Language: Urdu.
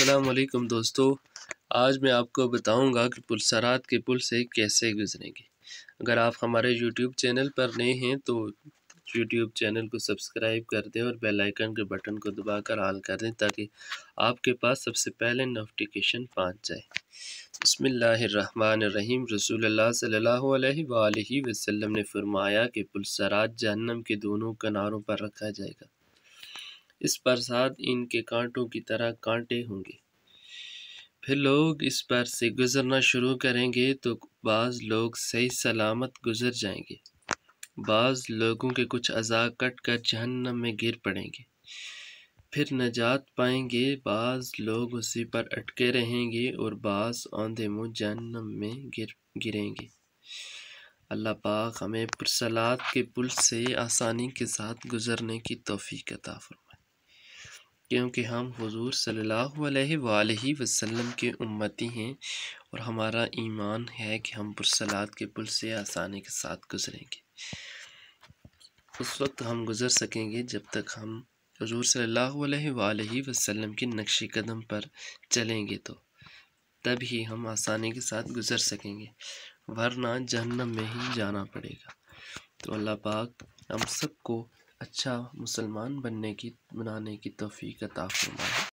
السلام علیکم دوستو، آج میں آپ کو بتاؤں گا کہ پلسرات کے پل سے کیسے گزریں گے۔ اگر آپ ہمارے یوٹیوب چینل پر نئے ہیں تو یوٹیوب چینل کو سبسکرائب کر دیں اور بیل آئیکن کے بٹن کو دبا کر آل کر دیں تاکہ آپ کے پاس سب سے پہلے نوٹیفیکیشن پہنچ جائے۔ بسم اللہ الرحمن الرحیم۔ رسول اللہ صلی اللہ علیہ وآلہ وسلم نے فرمایا کہ پلسرات جہنم کے دونوں کناروں پر رکھا جائے گا، اس پر ساتھ ان کے کانٹوں کی طرح کانٹے ہوں گے۔ پھر لوگ اس پر سے گزرنا شروع کریں گے تو بعض لوگ صحیح سلامت گزر جائیں گے، بعض لوگوں کے کچھ اعضاء کٹ کر جہنم میں گر پڑیں گے، پھر نجات پائیں گے، بعض لوگ اسی پر اٹکے رہیں گے اور بعض اوندھے منہ جہنم میں گریں گے۔ اللہ پاک ہمیں پرسلات کے پل سے آسانی کے ساتھ گزرنے کی توفیق عطا فرمائے، کیونکہ ہم حضور صلی اللہ علیہ وآلہ وسلم کے امتی ہیں اور ہمارا ایمان ہے کہ ہم پرسلات کے پل سے آسانی کے ساتھ گزریں گے۔ اس وقت ہم گزر سکیں گے جب تک ہم حضور صلی اللہ علیہ وآلہ وسلم کی نقش قدم پر چلیں گے، تو تب ہی ہم آسانی کے ساتھ گزر سکیں گے، ورنہ جہنم میں ہی جانا پڑے گا۔ تو اللہ پاک ہم سب کو اچھا مسلمان بنانے کی توفیق عطا فرمائے۔